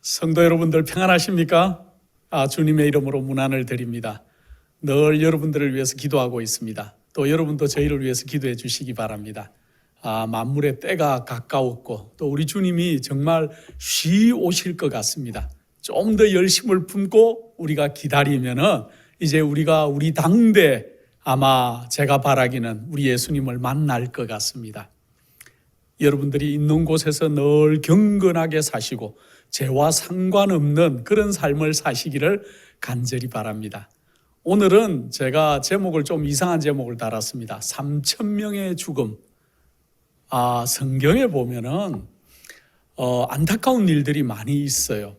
성도 여러분들 평안하십니까? 주님의 이름으로 문안을 드립니다. 늘 여러분들을 위해서 기도하고 있습니다. 또 여러분도 저희를 위해서 기도해 주시기 바랍니다. 만물의 때가 가까웠고 또 우리 주님이 정말 쉬 오실 것 같습니다. 좀 더 열심을 품고 우리가 기다리면은 이제 우리가 우리 당대 아마 제가 바라기는 우리 예수님을 만날 것 같습니다. 여러분들이 있는 곳에서 늘 경건하게 사시고 죄와 상관없는 그런 삶을 사시기를 간절히 바랍니다. 오늘은 제가 제목을 좀 이상한 제목을 달았습니다. 3,000명의 죽음. 성경에 보면은 안타까운 일들이 많이 있어요.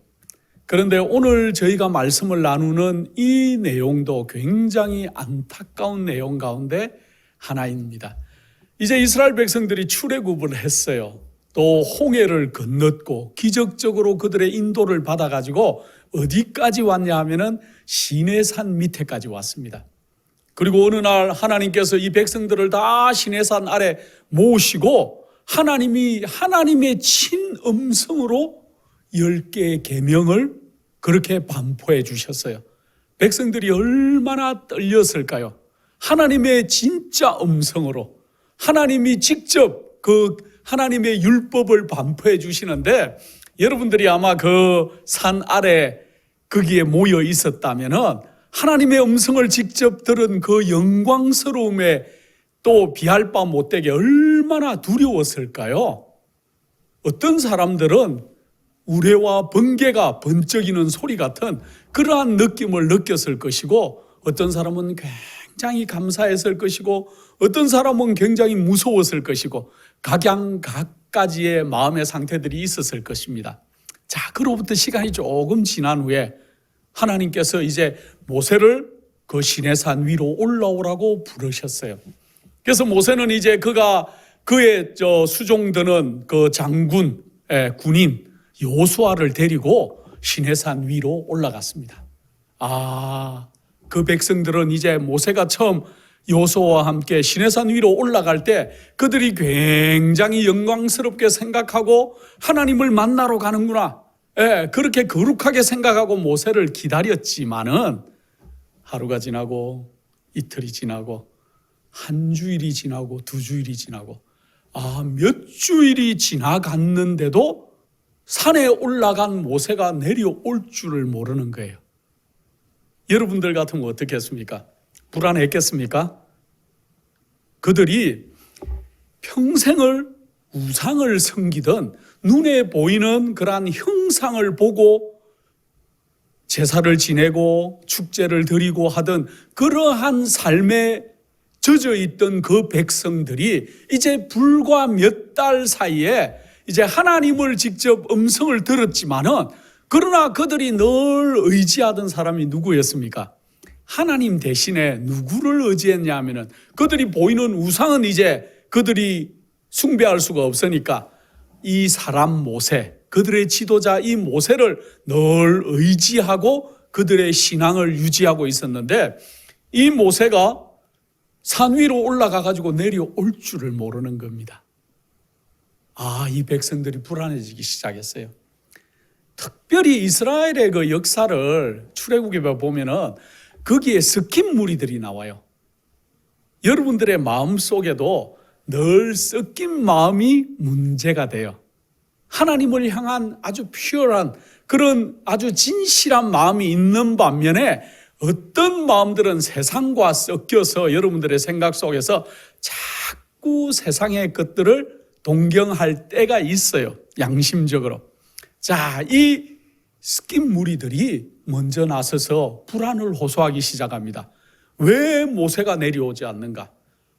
그런데 오늘 저희가 말씀을 나누는 이 내용도 굉장히 안타까운 내용 가운데 하나입니다. 이제 이스라엘 백성들이 출애굽을 했어요. 또 홍해를 건넜고 기적적으로 그들의 인도를 받아가지고 어디까지 왔냐 하면은 시내산 밑에까지 왔습니다. 그리고 어느 날 하나님께서 이 백성들을 다 시내산 아래 모시고 하나님의 친음성으로 10개의 계명을 그렇게 반포해 주셨어요. 백성들이 얼마나 떨렸을까요? 하나님의 진짜 음성으로 하나님이 직접 하나님의 율법을 반포해 주시는데 여러분들이 아마 그 산 아래 거기에 모여 있었다면은 하나님의 음성을 직접 들은 그 영광스러움에 또 비할 바 못되게 얼마나 두려웠을까요? 어떤 사람들은 우레와 번개가 번쩍이는 소리 같은 그러한 느낌을 느꼈을 것이고 어떤 사람은 굉장히 감사했을 것이고 어떤 사람은 굉장히 무서웠을 것이고 각양각가지의 마음의 상태들이 있었을 것입니다. 자, 그로부터 시간이 조금 지난 후에 하나님께서 이제 모세를 그 시내산 위로 올라오라고 부르셨어요. 그래서 모세는 이제 그의 수종드는 그 장군, 군인 여호수아를 데리고 시내산 위로 올라갔습니다. 그 백성들은 이제 모세가 처음 여호수아와 함께 시내산 위로 올라갈 때 그들이 굉장히 영광스럽게 생각하고 하나님을 만나러 가는구나. 그렇게 거룩하게 생각하고 모세를 기다렸지만은 하루가 지나고 이틀이 지나고 한 주일이 지나고 두 주일이 지나고 몇 주일이 지나갔는데도 산에 올라간 모세가 내려올 줄을 모르는 거예요. 여러분들 같으면 어떻겠습니까? 불안했겠습니까? 그들이 평생을 우상을 섬기던 눈에 보이는 그러한 형상을 보고 제사를 지내고 축제를 드리고 하던 그러한 삶에 젖어 있던 그 백성들이 이제 불과 몇 달 사이에 이제 하나님을 직접 음성을 들었지만은 그러나 그들이 늘 의지하던 사람이 누구였습니까? 하나님 대신에 누구를 의지했냐 하면은 그들이 보이는 우상은 이제 그들이 숭배할 수가 없으니까 이 사람 모세, 그들의 지도자 이 모세를 늘 의지하고 그들의 신앙을 유지하고 있었는데 이 모세가 산 위로 올라가 가지고 내려올 줄을 모르는 겁니다. 이 백성들이 불안해지기 시작했어요. 특별히 이스라엘의 그 역사를 출애굽에 보면은 거기에 섞인 무리들이 나와요. 여러분들의 마음 속에도 늘 섞인 마음이 문제가 돼요. 하나님을 향한 아주 퓨어한 그런 아주 진실한 마음이 있는 반면에 어떤 마음들은 세상과 섞여서 여러분들의 생각 속에서 자꾸 세상의 것들을 동경할 때가 있어요. 양심적으로. 자, 이 섞인 무리들이 먼저 나서서 불안을 호소하기 시작합니다. 왜 모세가 내려오지 않는가?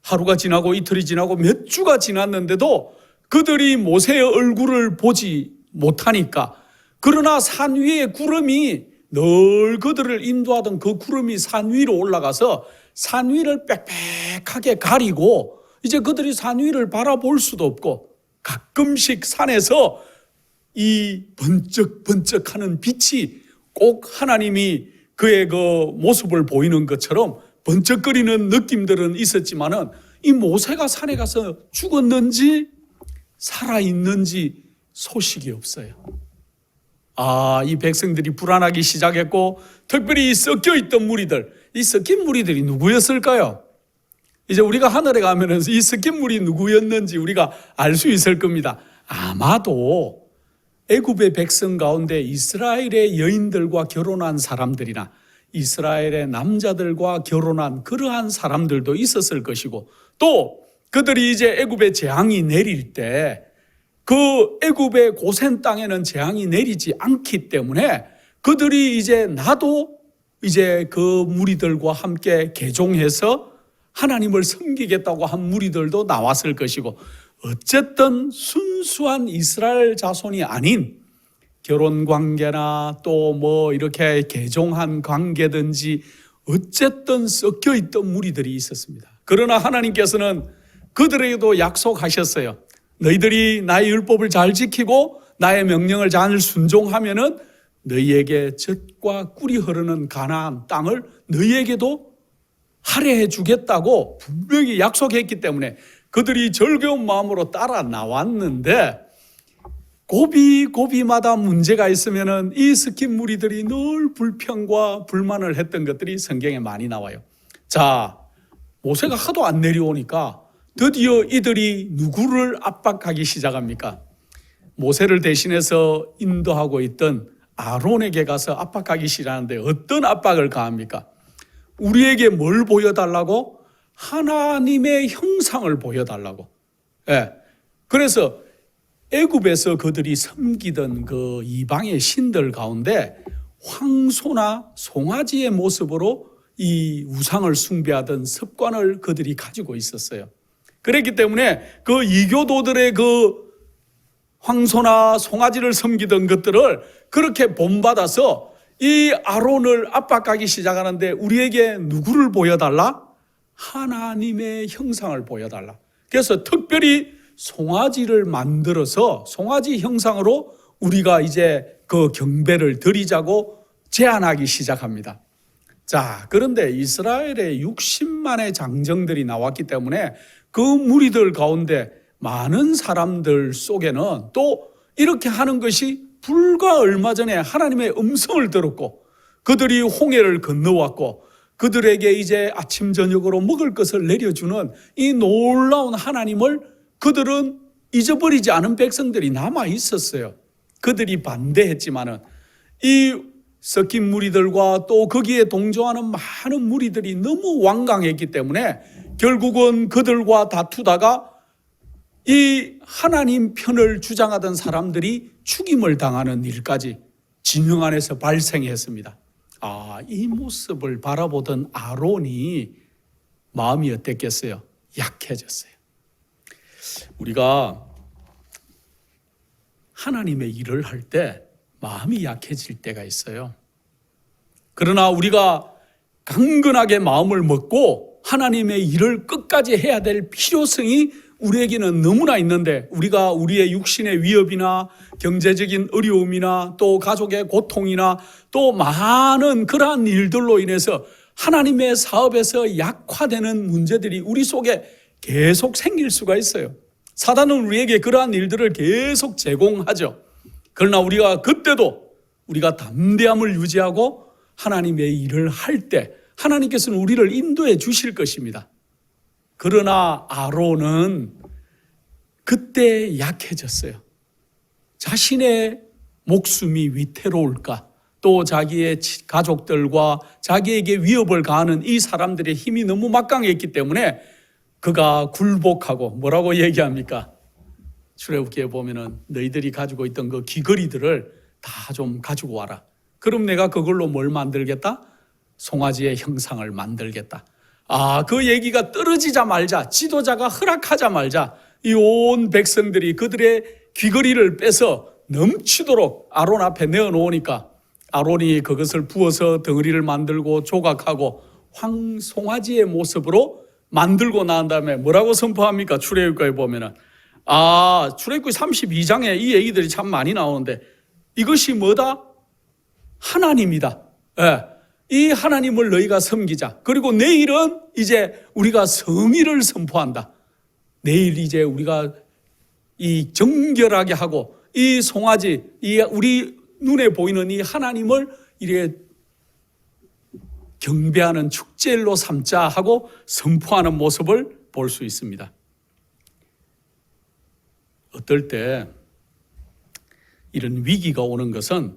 하루가 지나고 이틀이 지나고 몇 주가 지났는데도 그들이 모세의 얼굴을 보지 못하니까 그러나 산 위에 구름이 늘 그들을 인도하던 그 구름이 산 위로 올라가서 산 위를 빽빽하게 가리고 이제 그들이 산 위를 바라볼 수도 없고 가끔씩 산에서 이 번쩍번쩍하는 빛이 꼭 하나님이 그의 그 모습을 보이는 것처럼 번쩍거리는 느낌들은 있었지만은 이 모세가 산에 가서 죽었는지 살아있는지 소식이 없어요. 이 백성들이 불안하기 시작했고, 특별히 이 섞여 있던 무리들, 이 섞인 무리들이 누구였을까요? 이제 우리가 하늘에 가면은 이 섞인 무리 누구였는지 우리가 알 수 있을 겁니다. 아마도 애굽의 백성 가운데 이스라엘의 여인들과 결혼한 사람들이나 이스라엘의 남자들과 결혼한 그러한 사람들도 있었을 것이고, 또 그들이 이제 애굽에 재앙이 내릴 때 그 애굽의 고센 땅에는 재앙이 내리지 않기 때문에 그들이 이제 나도 이제 그 무리들과 함께 개종해서 하나님을 섬기겠다고 한 무리들도 나왔을 것이고, 어쨌든 순수한 이스라엘 자손이 아닌 결혼 관계나 또 뭐 이렇게 개종한 관계든지 어쨌든 섞여 있던 무리들이 있었습니다. 그러나 하나님께서는 그들에게도 약속하셨어요. 너희들이 나의 율법을 잘 지키고 나의 명령을 잘 순종하면은 너희에게 젖과 꿀이 흐르는 가나안 땅을 너희에게도 할애해 주겠다고 분명히 약속했기 때문에 그들이 절개운 마음으로 따라 나왔는데, 고비마다 문제가 있으면은 이 섞인 무리들이 늘 불평과 불만을 했던 것들이 성경에 많이 나와요. 자, 모세가 하도 안 내려오니까 드디어 이들이 누구를 압박하기 시작합니까? 모세를 대신해서 인도하고 있던 아론에게 가서 압박하기 시작하는데, 어떤 압박을 가합니까? 우리에게 뭘 보여달라고? 하나님의 형상을 보여달라고. 예. 그래서 애굽에서 그들이 섬기던 그 이방의 신들 가운데 황소나 송아지의 모습으로 이 우상을 숭배하던 습관을 그들이 가지고 있었어요. 그랬기 때문에 그 이교도들의 그 황소나 송아지를 섬기던 것들을 그렇게 본받아서 이 아론을 압박하기 시작하는데, 우리에게 누구를 보여달라? 하나님의 형상을 보여달라. 그래서 특별히 송아지를 만들어서 송아지 형상으로 우리가 이제 그 경배를 드리자고 제안하기 시작합니다. 자, 그런데 이스라엘의 60만의 장정들이 나왔기 때문에 그 무리들 가운데 많은 사람들 속에는 또 이렇게 하는 것이 불과 얼마 전에 하나님의 음성을 들었고, 그들이 홍해를 건너왔고, 그들에게 이제 아침 저녁으로 먹을 것을 내려주는 이 놀라운 하나님을 그들은 잊어버리지 않은 백성들이 남아 있었어요. 그들이 반대했지만은 이 섞인 무리들과 또 거기에 동조하는 많은 무리들이 너무 완강했기 때문에 결국은 그들과 다투다가 이 하나님 편을 주장하던 사람들이 죽임을 당하는 일까지 진영 안에서 발생했습니다. 이 모습을 바라보던 아론이 마음이 어땠겠어요? 약해졌어요. 우리가 하나님의 일을 할 때 마음이 약해질 때가 있어요. 그러나 우리가 강건하게 마음을 먹고 하나님의 일을 끝까지 해야 될 필요성이 우리에게는 너무나 있는데, 우리가 우리의 육신의 위협이나 경제적인 어려움이나 또 가족의 고통이나 또 많은 그러한 일들로 인해서 하나님의 사업에서 약화되는 문제들이 우리 속에 계속 생길 수가 있어요. 사단은 우리에게 그러한 일들을 계속 제공하죠. 그러나 우리가 그때도 우리가 담대함을 유지하고 하나님의 일을 할 때 하나님께서는 우리를 인도해 주실 것입니다. 그러나 아론은 그때 약해졌어요. 자신의 목숨이 위태로울까, 또 자기의 가족들과 자기에게 위협을 가하는 이 사람들의 힘이 너무 막강했기 때문에 그가 굴복하고 뭐라고 얘기합니까? 출애굽기에 보면은 너희들이 가지고 있던 그 귀걸이들을 다 좀 가지고 와라. 그럼 내가 그걸로 뭘 만들겠다? 송아지의 형상을 만들겠다. 그 얘기가 떨어지자 말자, 지도자가 허락하자 말자, 이 온 백성들이 그들의 귀걸이를 빼서 넘치도록 아론 앞에 내어놓으니까 아론이 그것을 부어서 덩어리를 만들고 조각하고 송아지의 모습으로 만들고 난 다음에 뭐라고 선포합니까? 출애굽기에 보면은 출애굽기 32장에 이 얘기들이 참 많이 나오는데, 이것이 뭐다? 하나님이다. 이 하나님을 너희가 섬기자. 그리고 내일은 이제 우리가 성의를 선포한다. 내일 이제 우리가 이 정결하게 하고 이 송아지, 이 우리 눈에 보이는 이 하나님을 이렇게 경배하는 축제일로 삼자 하고 선포하는 모습을 볼 수 있습니다. 어떨 때 이런 위기가 오는 것은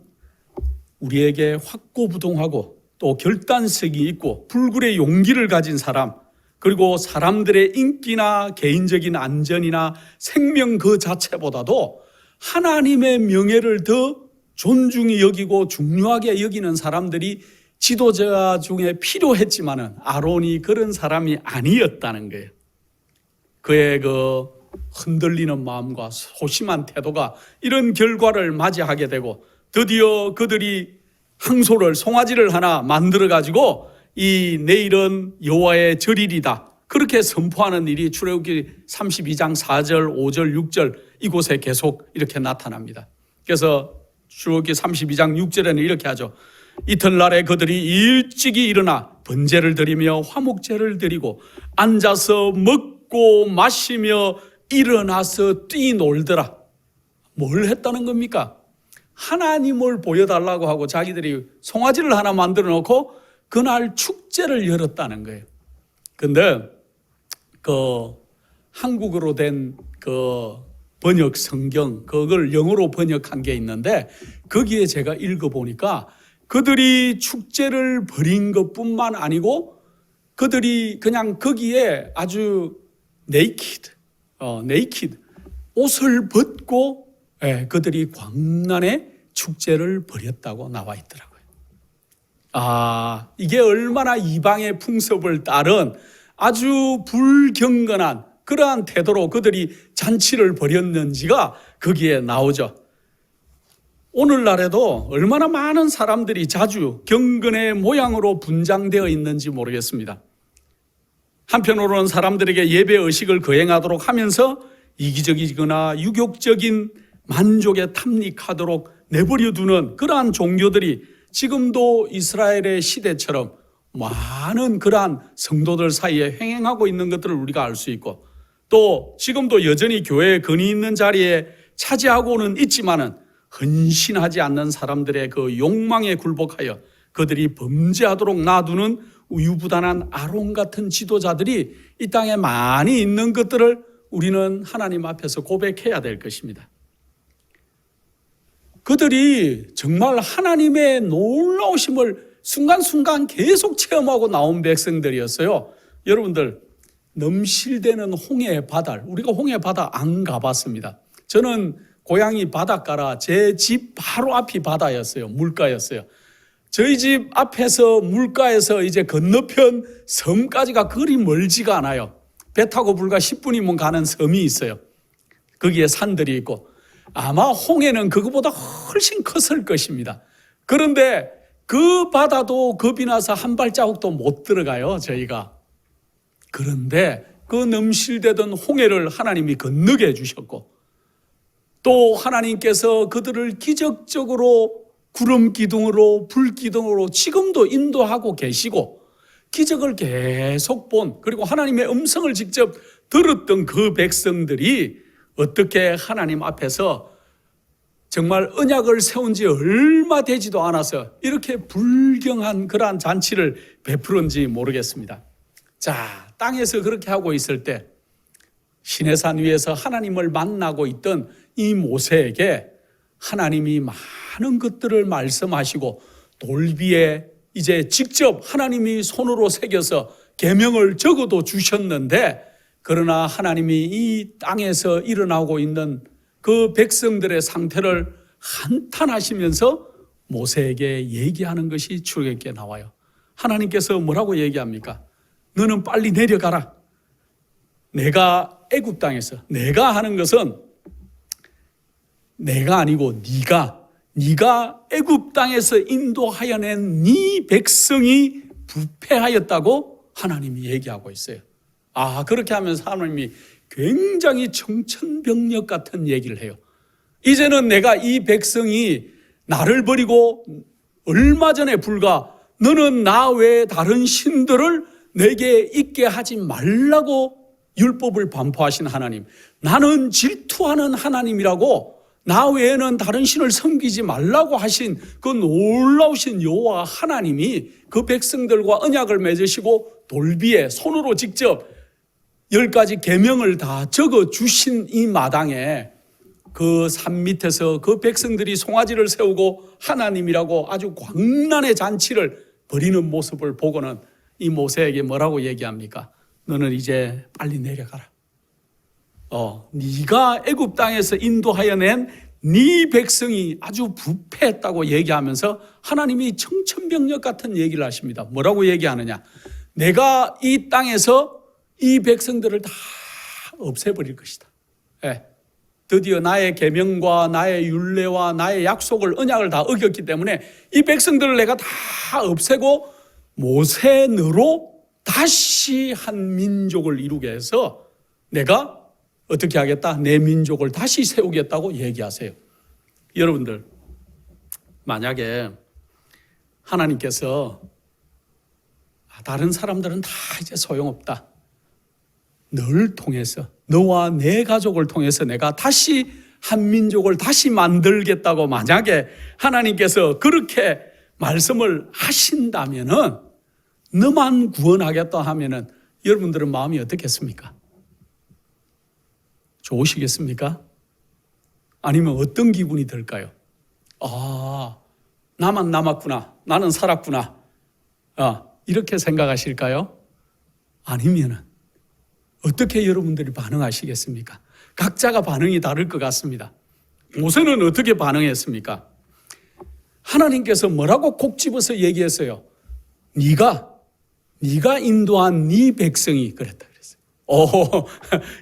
우리에게 확고부동하고 또 결단성이 있고 불굴의 용기를 가진 사람, 그리고 사람들의 인기나 개인적인 안전이나 생명 그 자체보다도 하나님의 명예를 더 존중히 여기고 중요하게 여기는 사람들이 지도자 중에 필요했지만은 아론이 그런 사람이 아니었다는 거예요. 그의 그 흔들리는 마음과 소심한 태도가 이런 결과를 맞이하게 되고, 드디어 그들이 항소를, 송아지를 하나 만들어 가지고 이 내일은 여호와의 절일이다, 그렇게 선포하는 일이 출애굽기 32장 4절, 5절, 6절 이곳에 계속 이렇게 나타납니다. 그래서 출애굽기 32장 6절에는 이렇게 하죠. 이튿날에 그들이 일찍이 일어나 번제를 드리며 화목제를 드리고 앉아서 먹고 마시며 일어나서 뛰놀더라. 뭘 했다는 겁니까? 하나님을 보여달라고 하고 자기들이 송아지를 하나 만들어 놓고 그날 축제를 열었다는 거예요. 근데 그 한국어로 된 그 번역 성경, 그걸 영어로 번역한 게 있는데 거기에 제가 읽어보니까 그들이 축제를 벌인 것뿐만 아니고 그들이 그냥 거기에 아주 네이키드, 옷을 벗고 그들이 광란의 축제를 벌였다고 나와 있더라고요. 이게 얼마나 이방의 풍습을 따른 아주 불경건한 그러한 태도로 그들이 잔치를 벌였는지가 거기에 나오죠. 오늘날에도 얼마나 많은 사람들이 자주 경건의 모양으로 분장되어 있는지 모르겠습니다. 한편으로는 사람들에게 예배 의식을 거행하도록 하면서 이기적이거나 유격적인 만족에 탐닉하도록 내버려두는 그러한 종교들이 지금도 이스라엘의 시대처럼 많은 그러한 성도들 사이에 횡행하고 있는 것들을 우리가 알 수 있고, 또 지금도 여전히 교회에 근이 있는 자리에 차지하고는 있지만은 헌신하지 않는 사람들의 그 욕망에 굴복하여 그들이 범죄하도록 놔두는 우유부단한 아론 같은 지도자들이 이 땅에 많이 있는 것들을 우리는 하나님 앞에서 고백해야 될 것입니다. 그들이 정말 하나님의 놀라우심을 순간순간 계속 체험하고 나온 백성들이었어요. 여러분들, 넘실대는 홍해 바다를, 우리가 홍해 바다 안 가봤습니다. 저는 고향이 바닷가라 제 집 바로 앞이 바다였어요. 물가였어요. 저희 집 앞에서 물가에서 이제 건너편 섬까지가 그리 멀지가 않아요. 배 타고 불과 10분이면 가는 섬이 있어요. 거기에 산들이 있고 아마 홍해는 그거보다 훨씬 컸을 것입니다. 그런데 그 바다도 겁이 나서 한 발자국도 못 들어가요, 저희가. 그런데 그 넘실대던 홍해를 하나님이 건너게 해주셨고, 또 하나님께서 그들을 기적적으로 구름 기둥으로 불 기둥으로 지금도 인도하고 계시고 기적을 계속 본, 그리고 하나님의 음성을 직접 들었던 그 백성들이 어떻게 하나님 앞에서 정말 언약을 세운 지 얼마 되지도 않아서 이렇게 불경한 그러한 잔치를 베풀었는지 모르겠습니다. 자, 땅에서 그렇게 하고 있을 때 시내산 위에서 하나님을 만나고 있던 이 모세에게 하나님이 많은 것들을 말씀하시고 돌비에 이제 직접 하나님이 손으로 새겨서 계명을 적어도 주셨는데, 그러나 하나님이 이 땅에서 일어나고 있는 그 백성들의 상태를 한탄하시면서 모세에게 얘기하는 것이 출애굽기에 나와요. 하나님께서 뭐라고 얘기합니까? 너는 빨리 내려가라. 내가 애굽 땅에서, 내가 하는 것은 내가 아니고 네가 애굽 땅에서 인도하여 낸 네 백성이 부패하였다고 하나님이 얘기하고 있어요. 그렇게 하면서 하나님이 굉장히 청천벽력 같은 얘기를 해요. 이제는 내가 이 백성이 나를 버리고 얼마 전에 불과 너는 나 외에 다른 신들을 내게 있게 하지 말라고 율법을 반포하신 하나님, 나는 질투하는 하나님이라고 나 외에는 다른 신을 섬기지 말라고 하신 그 놀라우신 여호와 하나님이 그 백성들과 언약을 맺으시고 돌비에 손으로 직접 10가지 계명을 다 적어 주신 이 마당에 그 산 밑에서 그 백성들이 송아지를 세우고 하나님이라고 아주 광란의 잔치를 벌이는 모습을 보고는 이 모세에게 뭐라고 얘기합니까? 너는 이제 빨리 내려가라. 네가 애굽 땅에서 인도하여 낸 네 백성이 아주 부패했다고 얘기하면서 하나님이 청천벽력 같은 얘기를 하십니다. 뭐라고 얘기하느냐? 내가 이 땅에서 이 백성들을 다 없애버릴 것이다. 드디어 나의 계명과 나의 율례와 나의 약속을 언약을 다 어겼기 때문에 이 백성들을 내가 다 없애고 모세 너로 다시 한 민족을 이루게 해서 내가 어떻게 하겠다? 내 민족을 다시 세우겠다고 얘기하세요. 여러분들, 만약에 하나님께서 다른 사람들은 다 이제 소용없다. 널 통해서, 너와 내 가족을 통해서 내가 다시 한 민족을 다시 만들겠다고 만약에 하나님께서 그렇게 말씀을 하신다면은 너만 구원하겠다 하면은 여러분들은 마음이 어떻겠습니까? 좋으시겠습니까? 아니면 어떤 기분이 들까요? 나만 남았구나. 나는 살았구나. 이렇게 생각하실까요? 아니면은 어떻게 여러분들이 반응하시겠습니까? 각자가 반응이 다를 것 같습니다. 모세는 어떻게 반응했습니까? 하나님께서 뭐라고 콕 집어서 얘기했어요? 네가 인도한 네 백성이 그랬다.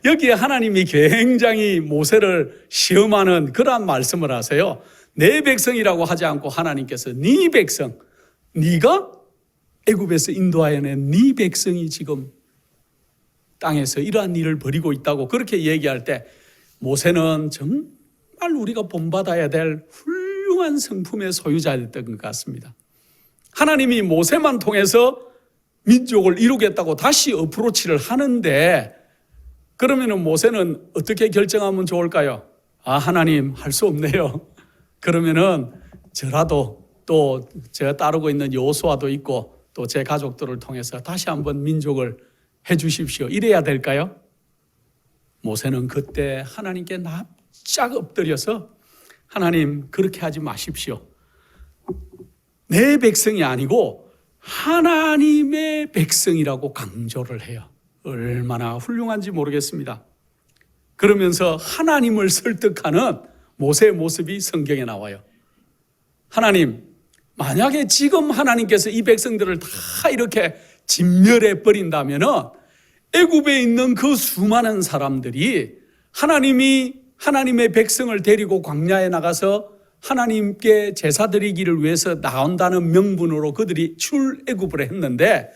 여기에 하나님이 굉장히 모세를 시험하는 그러한 말씀을 하세요. 내 백성이라고 하지 않고 하나님께서 네 백성, 네가 애굽에서 인도하여 낸 네 백성이 지금 땅에서 이러한 일을 벌이고 있다고 그렇게 얘기할 때 모세는 정말 우리가 본받아야 될 훌륭한 성품의 소유자였던 것 같습니다. 하나님이 모세만 통해서 민족을 이루겠다고 다시 어프로치를 하는데 그러면 모세는 어떻게 결정하면 좋을까요? 하나님 할 수 없네요. 그러면은 저라도 또 제가 따르고 있는 여호수아도 있고 또 제 가족들을 통해서 다시 한번 민족을 해 주십시오. 이래야 될까요? 모세는 그때 하나님께 납작 엎드려서 하나님 그렇게 하지 마십시오. 내 백성이 아니고 하나님의 백성이라고 강조를 해요. 얼마나 훌륭한지 모르겠습니다. 그러면서 하나님을 설득하는 모세의 모습이 성경에 나와요. 하나님, 만약에 지금 하나님께서 이 백성들을 다 이렇게 진멸해 버린다면 애굽에 있는 그 수많은 사람들이 하나님의 백성을 데리고 광야에 나가서 하나님께 제사 드리기를 위해서 나온다는 명분으로 그들이 출애굽을 했는데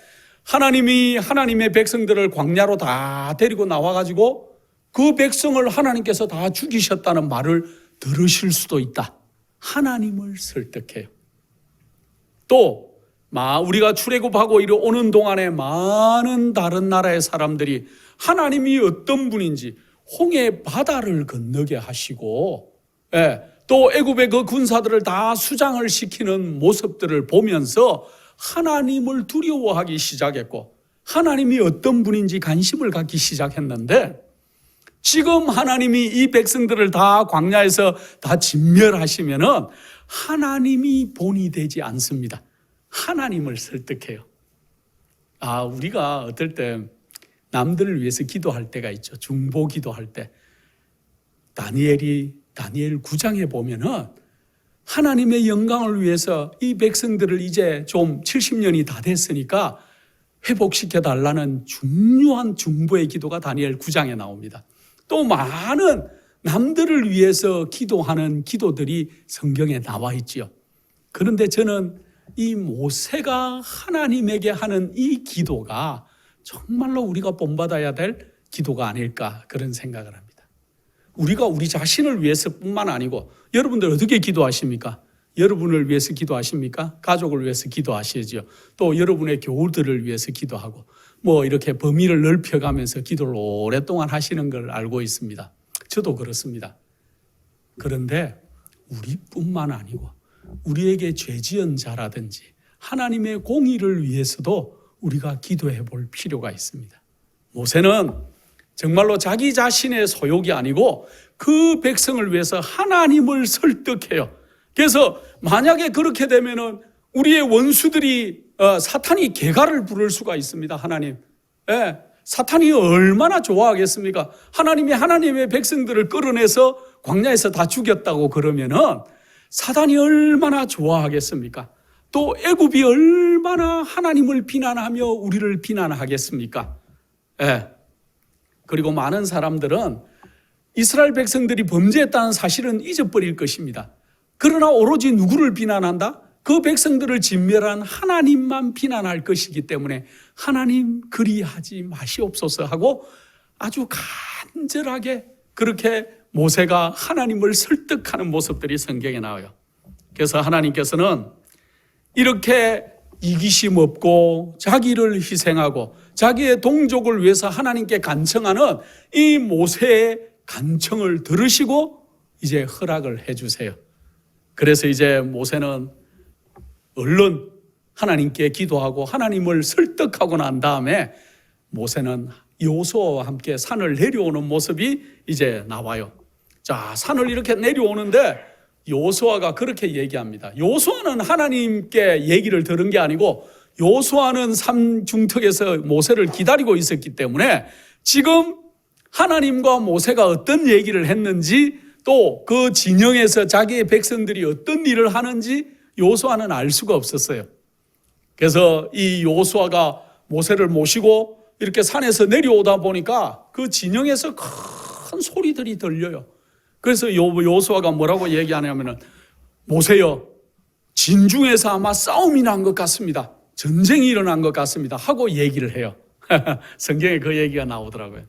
하나님이 하나님의 백성들을 광야로 다 데리고 나와가지고 그 백성을 하나님께서 다 죽이셨다는 말을 들으실 수도 있다. 하나님을 설득해요. 또 우리가 출애굽하고 이리 오는 동안에 많은 다른 나라의 사람들이 하나님이 어떤 분인지 홍해 바다를 건너게 하시고 또 애굽의 그 군사들을 다 수장을 시키는 모습들을 보면서 하나님을 두려워하기 시작했고 하나님이 어떤 분인지 관심을 갖기 시작했는데 지금 하나님이 이 백성들을 다 광야에서 다 진멸하시면은 하나님이 본이 되지 않습니다. 하나님을 설득해요. 우리가 어떨 때 남들을 위해서 기도할 때가 있죠. 중보 기도할 때. 다니엘 9장에 보면은 하나님의 영광을 위해서 이 백성들을 이제 좀 70년이 다 됐으니까 회복시켜 달라는 중요한 중보의 기도가 다니엘 9장에 나옵니다. 또 많은 남들을 위해서 기도하는 기도들이 성경에 나와 있지요. 그런데 저는 이 모세가 하나님에게 하는 이 기도가 정말로 우리가 본받아야 될 기도가 아닐까 그런 생각을 합니다. 우리가 우리 자신을 위해서뿐만 아니고 여러분들 어떻게 기도하십니까? 여러분을 위해서 기도하십니까? 가족을 위해서 기도하시죠. 또 여러분의 교우들을 위해서 기도하고 이렇게 범위를 넓혀가면서 기도를 오랫동안 하시는 걸 알고 있습니다. 저도 그렇습니다. 그런데 우리뿐만 아니고 우리에게 죄 지은 자라든지 하나님의 공의를 위해서도 우리가 기도해 볼 필요가 있습니다. 모세는 정말로 자기 자신의 소욕이 아니고 그 백성을 위해서 하나님을 설득해요. 그래서 만약에 그렇게 되면은 우리의 원수들이 사탄이 개가를 부를 수가 있습니다. 하나님. 예, 사탄이 얼마나 좋아하겠습니까? 하나님의 백성들을 끌어내서 광야에서 다 죽였다고 그러면은 사탄이 얼마나 좋아하겠습니까? 또 애굽이 얼마나 하나님을 비난하며 우리를 비난하겠습니까? 예. 그리고 많은 사람들은 이스라엘 백성들이 범죄했다는 사실은 잊어버릴 것입니다. 그러나 오로지 누구를 비난한다? 그 백성들을 진멸한 하나님만 비난할 것이기 때문에 하나님 그리하지 마시옵소서 하고 아주 간절하게 그렇게 모세가 하나님을 설득하는 모습들이 성경에 나와요. 그래서 하나님께서는 이렇게 이기심 없고 자기를 희생하고 자기의 동족을 위해서 하나님께 간청하는 이 모세의 간청을 들으시고 이제 허락을 해주세요. 그래서 이제 모세는 얼른 하나님께 기도하고 하나님을 설득하고 난 다음에 모세는 여호수아와 함께 산을 내려오는 모습이 이제 나와요. 자, 산을 이렇게 내려오는데 여호수아가 그렇게 얘기합니다. 여호수아는 하나님께 얘기를 들은 게 아니고 여호수아는 산 중턱에서 모세를 기다리고 있었기 때문에 지금 하나님과 모세가 어떤 얘기를 했는지 또 그 진영에서 자기의 백성들이 어떤 일을 하는지 여호수아는 알 수가 없었어요. 그래서 이 여호수아가 모세를 모시고 이렇게 산에서 내려오다 보니까 그 진영에서 큰 소리들이 들려요. 그래서 여호수아가 뭐라고 얘기하냐면은 모세여, 진중에서 아마 싸움이 난 것 같습니다. 전쟁이 일어난 것 같습니다. 하고 얘기를 해요. 성경에 그 얘기가 나오더라고요.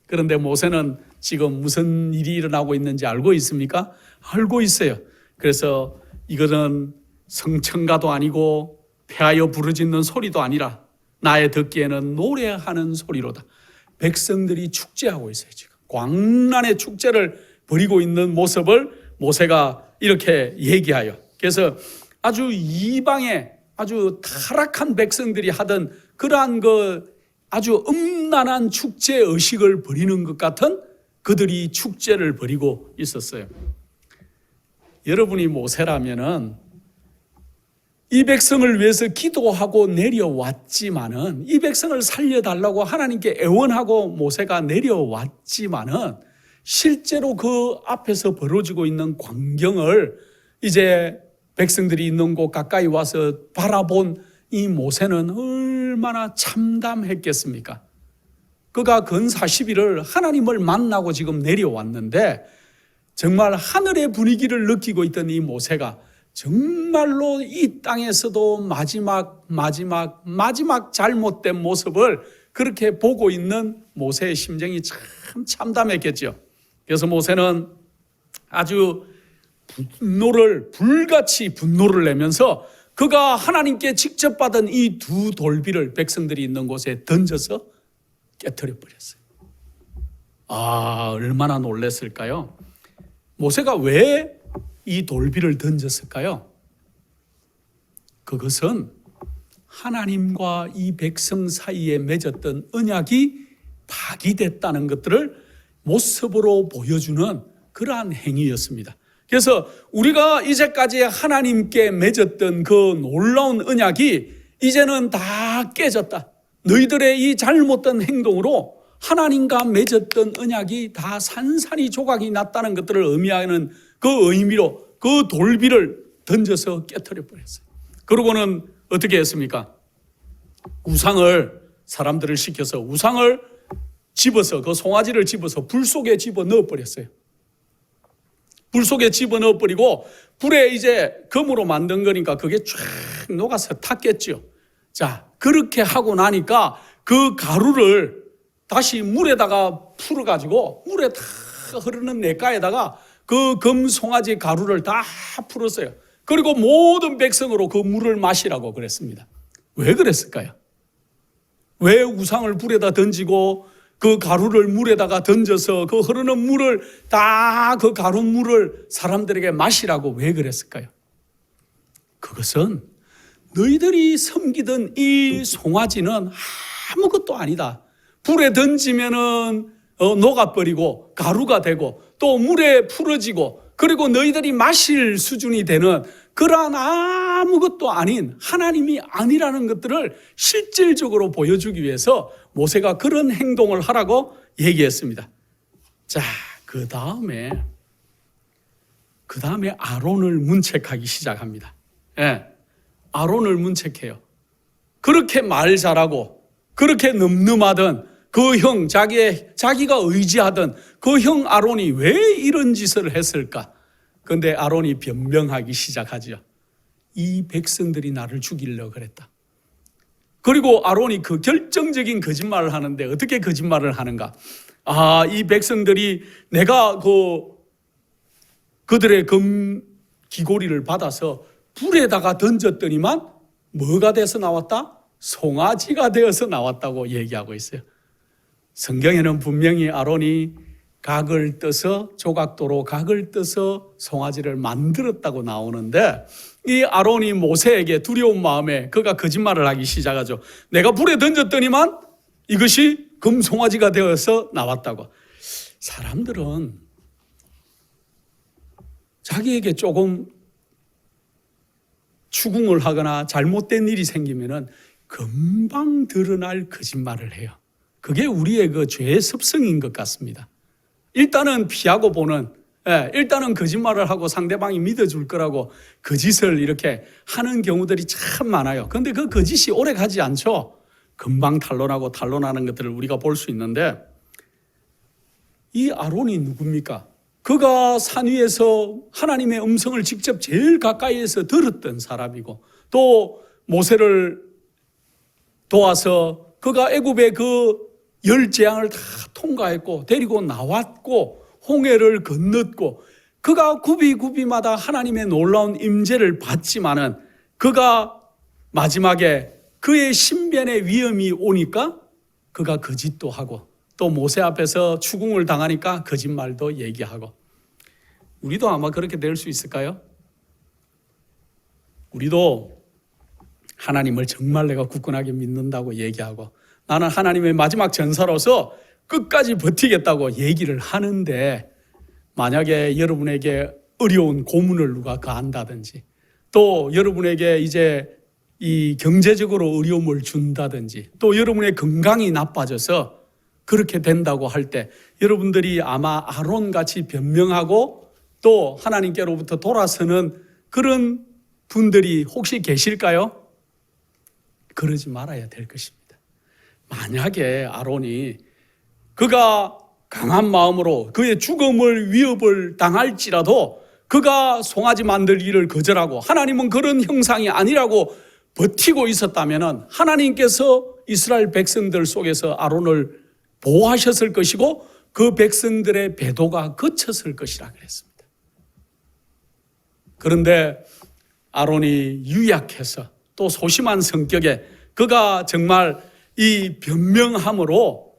그런데 모세는 지금 무슨 일이 일어나고 있는지 알고 있습니까? 알고 있어요. 그래서 이거는 성청가도 아니고 폐하여 부르짖는 소리도 아니라 나의 듣기에는 노래하는 소리로다. 백성들이 축제하고 있어요. 지금 광란의 축제를 벌이고 있는 모습을 모세가 이렇게 얘기하여, 그래서 아주 이방의 아주 타락한 백성들이 하던 그러한 아주 음란한 축제 의식을 벌이는 것 같은 그들이 축제를 벌이고 있었어요. 여러분이 모세라면은 이 백성을 위해서 기도하고 내려왔지만은, 이 백성을 살려달라고 하나님께 애원하고 모세가 내려왔지만은 실제로 그 앞에서 벌어지고 있는 광경을 이제 백성들이 있는 곳 가까이 와서 바라본 이 모세는 얼마나 참담했겠습니까? 그가 근 40일을 하나님을 만나고 지금 내려왔는데 정말 하늘의 분위기를 느끼고 있던 이 모세가 정말로 이 땅에서도 마지막 잘못된 모습을 그렇게 보고 있는 모세의 심정이 참 참담했겠죠. 그래서 모세는 아주 불같이 분노를 내면서 그가 하나님께 직접 받은 이 두 돌비를 백성들이 있는 곳에 던져서 깨트려 버렸어요. 얼마나 놀랐을까요? 모세가 왜 이 돌비를 던졌을까요? 그것은 하나님과 이 백성 사이에 맺었던 언약이 파기됐다는 것들을 모습으로 보여주는 그러한 행위였습니다. 그래서 우리가 이제까지 하나님께 맺었던 그 놀라운 언약이 이제는 다 깨졌다. 너희들의 이 잘못된 행동으로 하나님과 맺었던 언약이 다 산산이 조각이 났다는 것들을 의미하는 그 의미로 그 돌비를 던져서 깨트려 버렸어요. 그러고는 어떻게 했습니까? 우상을, 사람들을 시켜서 우상을 집어서, 그 송아지를 집어서 불 속에 집어 넣어 버렸어요. 불 속에 집어 넣어 버리고 불에 이제 금으로 만든 거니까 그게 쫙 녹아서 탔겠죠. 자, 그렇게 하고 나니까 그 가루를 다시 물에다가 풀어가지고 물에 다 흐르는 냇가에다가 그 금송아지 가루를 다 풀었어요. 그리고 모든 백성으로 그 물을 마시라고 그랬습니다. 왜 그랬을까요? 왜 우상을 불에다 던지고 그 가루를 물에다가 던져서 그 흐르는 물을 다 그 가루물을 사람들에게 마시라고 왜 그랬을까요? 그것은 너희들이 섬기던 이 송아지는 아무것도 아니다. 불에 던지면은 녹아버리고 가루가 되고 또 물에 풀어지고 그리고 너희들이 마실 수준이 되는 그러한 아무것도 아닌 하나님이 아니라는 것들을 실질적으로 보여주기 위해서 모세가 그런 행동을 하라고 얘기했습니다. 자, 그 다음에 아론을 문책하기 시작합니다. 예, 아론을 문책해요. 그렇게 말 잘하고 그렇게 늠름하던 그 형, 자기가 의지하던 그 형 아론이 왜 이런 짓을 했을까? 그런데 아론이 변명하기 시작하죠. 이 백성들이 나를 죽이려고 그랬다. 그리고 아론이 그 결정적인 거짓말을 하는데 어떻게 거짓말을 하는가? 이 백성들이 내가 그들의 금 귀고리를 받아서 불에다가 던졌더니만 뭐가 돼서 나왔다? 송아지가 되어서 나왔다고 얘기하고 있어요. 성경에는 분명히 아론이 각을 떠서 조각도로 각을 떠서 송아지를 만들었다고 나오는데 이 아론이 모세에게 두려운 마음에 그가 거짓말을 하기 시작하죠. 내가 불에 던졌더니만 이것이 금송아지가 되어서 나왔다고. 사람들은 자기에게 조금 추궁을 하거나 잘못된 일이 생기면은 금방 드러날 거짓말을 해요. 그게 우리의 그 죄의 습성인 것 같습니다. 일단은 피하고 보는, 일단은 거짓말을 하고 상대방이 믿어줄 거라고 거짓을 이렇게 하는 경우들이 참 많아요. 그런데 그 거짓이 오래 가지 않죠. 금방 탄론하는 것들을 우리가 볼 수 있는데 이 아론이 누굽니까? 그가 산 위에서 하나님의 음성을 직접 제일 가까이에서 들었던 사람이고 또 모세를 도와서 그가 애굽의 그 열 재앙을 다 통과했고 데리고 나왔고 홍해를 건넜고 그가 굽이마다 하나님의 놀라운 임재를 받지만은 그가 마지막에 그의 신변의 위험이 오니까 그가 거짓도 하고 또 모세 앞에서 추궁을 당하니까 거짓말도 얘기하고 우리도 아마 그렇게 될 수 있을까요? 우리도 하나님을 정말 내가 굳건하게 믿는다고 얘기하고 나는 하나님의 마지막 전사로서 끝까지 버티겠다고 얘기를 하는데 만약에 여러분에게 어려운 고문을 누가 가한다든지 또 여러분에게 이제 이 경제적으로 어려움을 준다든지 또 여러분의 건강이 나빠져서 그렇게 된다고 할 때 여러분들이 아마 아론같이 변명하고 또 하나님께로부터 돌아서는 그런 분들이 혹시 계실까요? 그러지 말아야 될 것입니다. 만약에 아론이 그가 강한 마음으로 그의 죽음을 위협을 당할지라도 그가 송아지 만들기를 거절하고 하나님은 그런 형상이 아니라고 버티고 있었다면 하나님께서 이스라엘 백성들 속에서 아론을 보호하셨을 것이고 그 백성들의 배도가 그쳤을 것이라 그랬습니다. 그런데 아론이 유약해서 또 소심한 성격에 그가 정말 이 변명함으로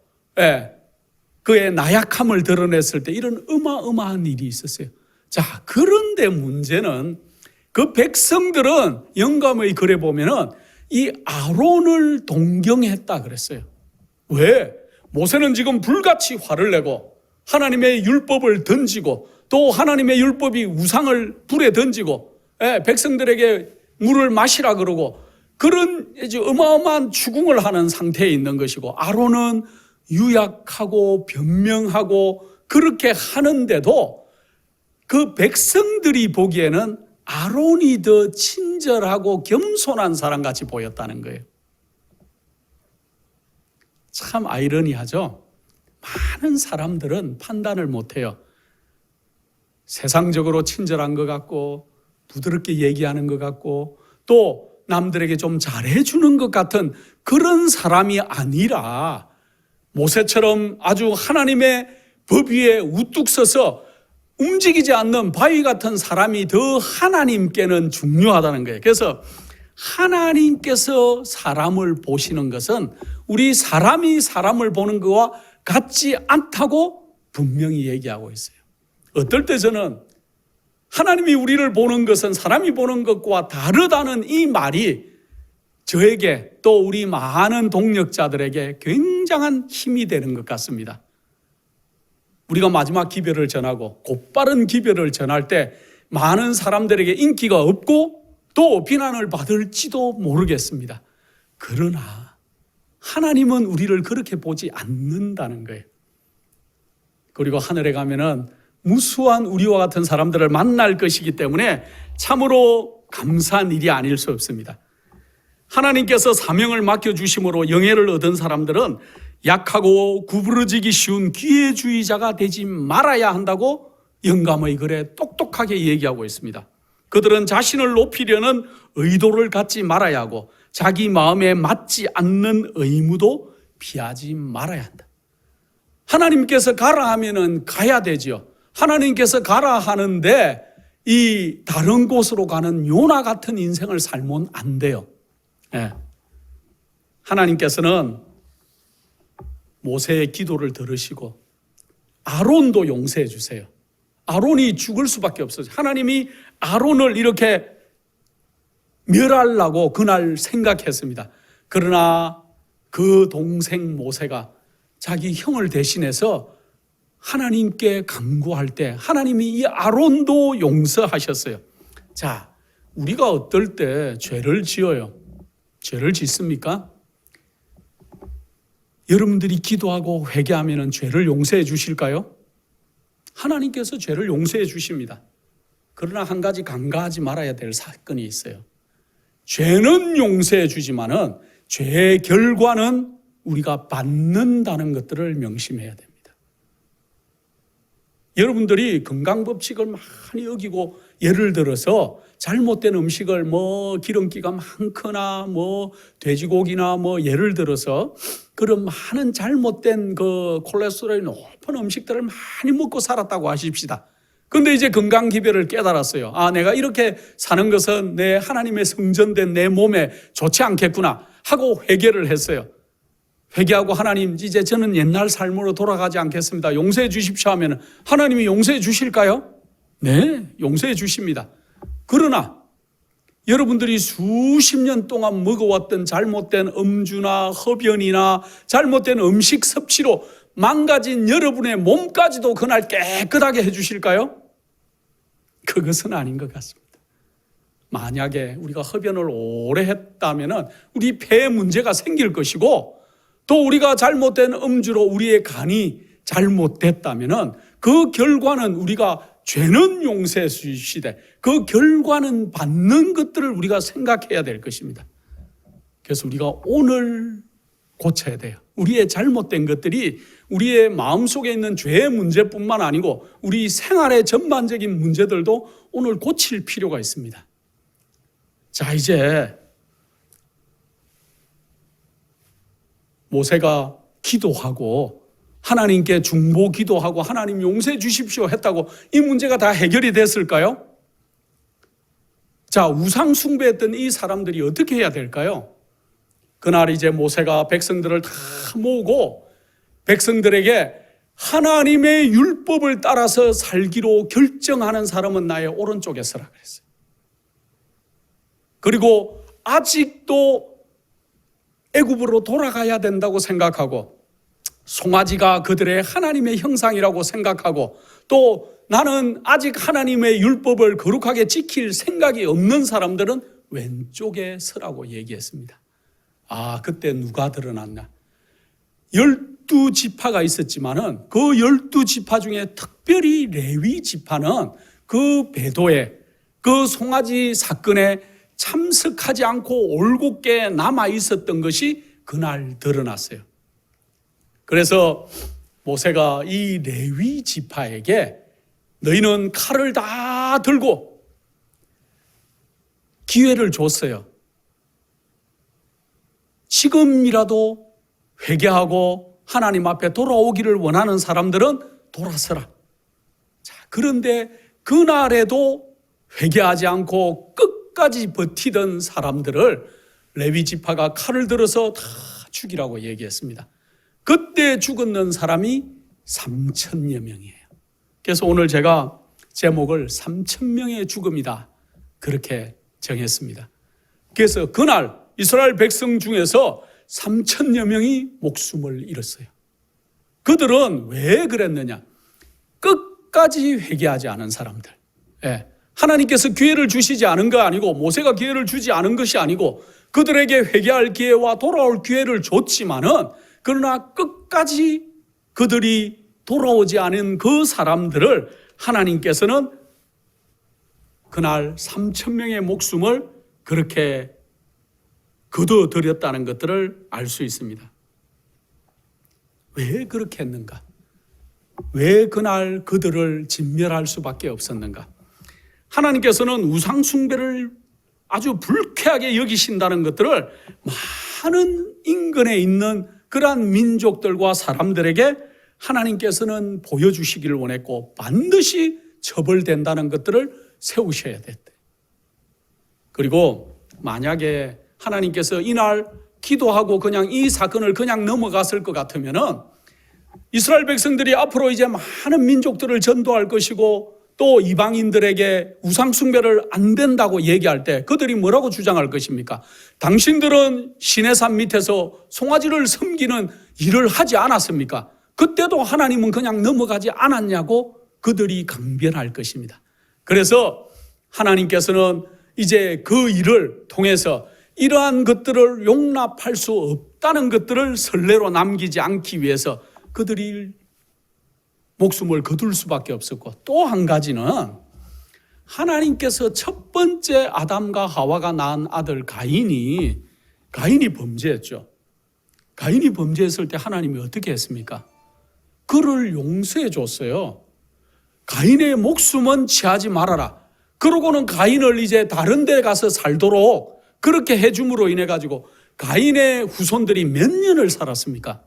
그의 나약함을 드러냈을 때 이런 어마어마한 일이 있었어요. 자, 그런데 문제는 그 백성들은 영감의 글에 보면은 이 아론을 동경했다 그랬어요. 왜? 모세는 지금 불같이 화를 내고 하나님의 율법을 던지고 또 하나님의 율법이 우상을 불에 던지고 백성들에게 물을 마시라 그러고 그런 이제 어마어마한 추궁을 하는 상태에 있는 것이고 아론은 유약하고 변명하고 그렇게 하는데도 그 백성들이 보기에는 아론이 더 친절하고 겸손한 사람같이 보였다는 거예요. 참 아이러니하죠. 많은 사람들은 판단을 못해요. 세상적으로 친절한 것 같고 부드럽게 얘기하는 것 같고 또 남들에게 좀 잘해주는 것 같은 그런 사람이 아니라 모세처럼 아주 하나님의 법 위에 우뚝 서서 움직이지 않는 바위 같은 사람이 더 하나님께는 중요하다는 거예요. 그래서 하나님께서 사람을 보시는 것은 우리 사람이 사람을 보는 것과 같지 않다고 분명히 얘기하고 있어요. 어떨 때 저는 하나님이 우리를 보는 것은 사람이 보는 것과 다르다는 이 말이 저에게 또 우리 많은 동력자들에게 굉장한 힘이 되는 것 같습니다. 우리가 마지막 기별을 전하고 곧바른 기별을 전할 때 많은 사람들에게 인기가 없고 또 비난을 받을지도 모르겠습니다. 그러나 하나님은 우리를 그렇게 보지 않는다는 거예요. 그리고 하늘에 가면은 무수한 우리와 같은 사람들을 만날 것이기 때문에 참으로 감사한 일이 아닐 수 없습니다. 하나님께서 사명을 맡겨주심으로 영예를 얻은 사람들은 약하고 구부러지기 쉬운 기회주의자가 되지 말아야 한다고 영감의 글에 똑똑하게 얘기하고 있습니다. 그들은 자신을 높이려는 의도를 갖지 말아야 하고 자기 마음에 맞지 않는 의무도 피하지 말아야 한다. 하나님께서 가라 하면은 가야 되죠. 하나님께서 가라 하는데 이 다른 곳으로 가는 요나 같은 인생을 살면 안 돼요. 네. 하나님께서는 모세의 기도를 들으시고 아론도 용서해 주세요. 아론이 죽을 수밖에 없어요. 하나님이 아론을 이렇게 멸하려고 그날 생각했습니다. 그러나 그 동생 모세가 자기 형을 대신해서 하나님께 간구할 때 하나님이 이 아론도 용서하셨어요. 자, 우리가 어떨 때 죄를 지어요? 죄를 짓습니까? 여러분들이 기도하고 회개하면 죄를 용서해 주실까요? 하나님께서 죄를 용서해 주십니다. 그러나 한 가지 간과하지 말아야 될 사건이 있어요. 죄는 용서해 주지만은 죄의 결과는 우리가 받는다는 것들을 명심해야 됩니다. 여러분들이 건강법칙을 많이 어기고 예를 들어서 잘못된 음식을 기름기가 많거나 돼지고기나 예를 들어서 그런 많은 잘못된 그 콜레스테롤이 높은 음식들을 많이 먹고 살았다고 하십시다. 근데 이제 건강기별을 깨달았어요. 아, 내가 이렇게 사는 것은 내 하나님의 성전된 내 몸에 좋지 않겠구나 하고 회개를 했어요. 회개하고 하나님 이제 저는 옛날 삶으로 돌아가지 않겠습니다. 용서해 주십시오 하면 하나님이 용서해 주실까요? 네, 용서해 주십니다. 그러나 여러분들이 수십 년 동안 먹어왔던 잘못된 음주나 흡연이나 잘못된 음식 섭취로 망가진 여러분의 몸까지도 그날 깨끗하게 해주실까요? 그것은 아닌 것 같습니다. 만약에 우리가 흡연을 오래 했다면 우리 폐에 문제가 생길 것이고 또 우리가 잘못된 음주로 우리의 간이 잘못됐다면 그 결과는 우리가 죄는 용서해 주시되 그 결과는 받는 것들을 우리가 생각해야 될 것입니다. 그래서 우리가 오늘 고쳐야 돼요. 우리의 잘못된 것들이 우리의 마음속에 있는 죄의 문제뿐만 아니고 우리 생활의 전반적인 문제들도 오늘 고칠 필요가 있습니다. 자, 이제 모세가 기도하고 하나님께 중보 기도하고 하나님 용서해 주십시오 했다고 이 문제가 다 해결이 됐을까요? 자, 우상 숭배했던 이 사람들이 어떻게 해야 될까요? 그날 이제 모세가 백성들을 다 모으고 백성들에게 하나님의 율법을 따라서 살기로 결정하는 사람은 나의 오른쪽에 서라 그랬어요. 그리고 아직도 애굽으로 돌아가야 된다고 생각하고 송아지가 그들의 하나님의 형상이라고 생각하고 또 나는 아직 하나님의 율법을 거룩하게 지킬 생각이 없는 사람들은 왼쪽에 서라고 얘기했습니다. 아, 그때 누가 드러났나? 12지파가 있었지만은 그 12지파 중에 특별히 레위 지파는 그 배도에 그 송아지 사건에 참석하지 않고 올곧게 남아 있었던 것이 그날 드러났어요. 그래서 모세가 이 레위 지파에게 너희는 칼을 다 들고 기회를 줬어요. 지금이라도 회개하고 하나님 앞에 돌아오기를 원하는 사람들은 돌아서라. 자, 그런데 그날에도 회개하지 않고 끝까지 버티던 사람들을 레위 지파가 칼을 들어서 다 죽이라고 얘기했습니다. 그때 죽었는 사람이 3천여 명이에요. 그래서 오늘 제가 제목을 3,000명의 죽음이다 그렇게 정했습니다. 그래서 그날 이스라엘 백성 중에서 3천여 명이 목숨을 잃었어요. 그들은 왜 그랬느냐? 끝까지 회개하지 않은 사람들. 하나님께서 기회를 주시지 않은 거 아니고, 모세가 기회를 주지 않은 것이 아니고, 그들에게 회개할 기회와 돌아올 기회를 줬지만은, 그러나 끝까지 그들이 돌아오지 않은 그 사람들을 하나님께서는 그날 3,000명의 목숨을 그렇게 거둬들였다는 것들을 알 수 있습니다. 왜 그렇게 했는가? 왜 그날 그들을 진멸할 수밖에 없었는가? 하나님께서는 우상 숭배를 아주 불쾌하게 여기신다는 것들을 많은 인근에 있는 그러한 민족들과 사람들에게 하나님께서는 보여주시기를 원했고, 반드시 처벌된다는 것들을 세우셔야 됐대. 그리고 만약에 하나님께서 이날 기도하고 그냥 이 사건을 그냥 넘어갔을 것 같으면은 이스라엘 백성들이 앞으로 이제 많은 민족들을 전도할 것이고, 또 이방인들에게 우상 숭배를 안 된다고 얘기할 때 그들이 뭐라고 주장할 것입니까? 당신들은 시내산 밑에서 송아지를 섬기는 일을 하지 않았습니까? 그때도 하나님은 그냥 넘어가지 않았냐고 그들이 강변할 것입니다. 그래서 하나님께서는 이제 그 일을 통해서 이러한 것들을 용납할 수 없다는 것들을 선례로 남기지 않기 위해서 그들이 목숨을 거둘 수밖에 없었고, 또 한 가지는 하나님께서 첫 번째 아담과 하와가 낳은 아들 가인이 범죄했죠. 가인이 범죄했을 때 하나님이 어떻게 했습니까? 그를 용서해 줬어요. 가인의 목숨은 취하지 말아라. 그러고는 가인을 이제 다른 데 가서 살도록 그렇게 해줌으로 인해 가지고 가인의 후손들이 몇 년을 살았습니까?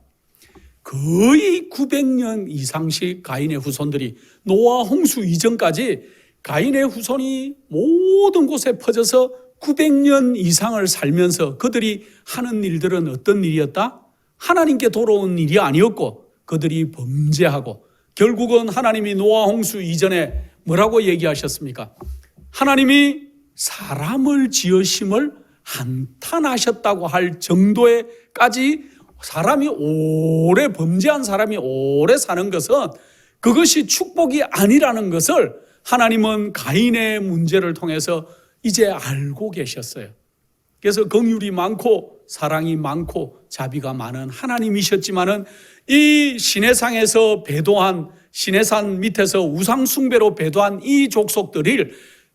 거의 900년 이상씩 가인의 후손들이, 노아 홍수 이전까지 가인의 후손이 모든 곳에 퍼져서 900년 이상을 살면서 그들이 하는 일들은 어떤 일이었다? 하나님께 돌아온 일이 아니었고, 그들이 범죄하고, 결국은 하나님이 노아 홍수 이전에 뭐라고 얘기하셨습니까? 하나님이 사람을 지으심을 한탄하셨다고 할 정도에까지 사람이 오래 범죄한 사람이 오래 사는 것은 그것이 축복이 아니라는 것을 하나님은 가인의 문제를 통해서 이제 알고 계셨어요. 그래서 긍휼이 많고 사랑이 많고 자비가 많은 하나님이셨지만은 이 시내산에서 배도한, 시내산 밑에서 우상 숭배로 배도한 이 족속들을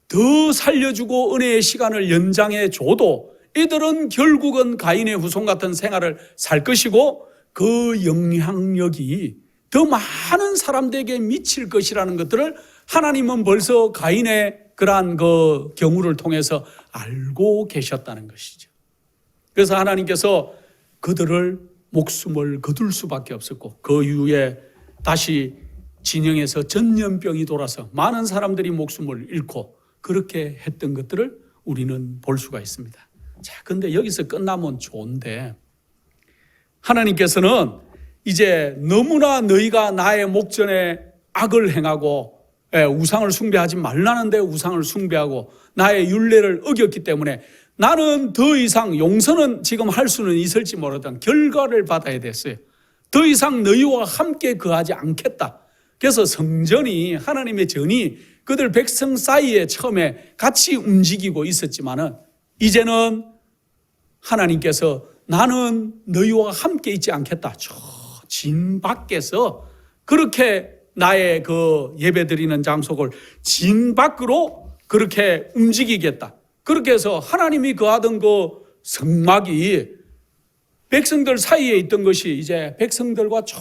더 살려주고 은혜의 시간을 연장해 줘도 이들은 결국은 가인의 후손 같은 생활을 살 것이고, 그 영향력이 더 많은 사람들에게 미칠 것이라는 것들을 하나님은 벌써 가인의 그러한 그 경우를 통해서 알고 계셨다는 것이죠. 그래서 하나님께서 그들을 목숨을 거둘 수밖에 없었고, 그 이후에 다시 진영에서 전염병이 돌아서 많은 사람들이 목숨을 잃고 그렇게 했던 것들을 우리는 볼 수가 있습니다. 자, 근데 여기서 끝나면 좋은데, 하나님께서는 이제 너무나 너희가 나의 목전에 악을 행하고 우상을 숭배하지 말라는데 우상을 숭배하고 나의 율례를 어겼기 때문에 나는 더 이상 용서는 지금 할 수는 있을지 모르던 결과를 받아야 됐어요. 더 이상 너희와 함께 거하지 않겠다. 그래서 성전이, 하나님의 전이 그들 백성 사이에 처음에 같이 움직이고 있었지만은 이제는 하나님께서 나는 너희와 함께 있지 않겠다. 저 진 밖에서 그렇게 나의 그 예배드리는 장소를 진 밖으로 그렇게 움직이겠다. 그렇게 해서 하나님이 거하던 그 성막이 백성들 사이에 있던 것이 이제 백성들과 저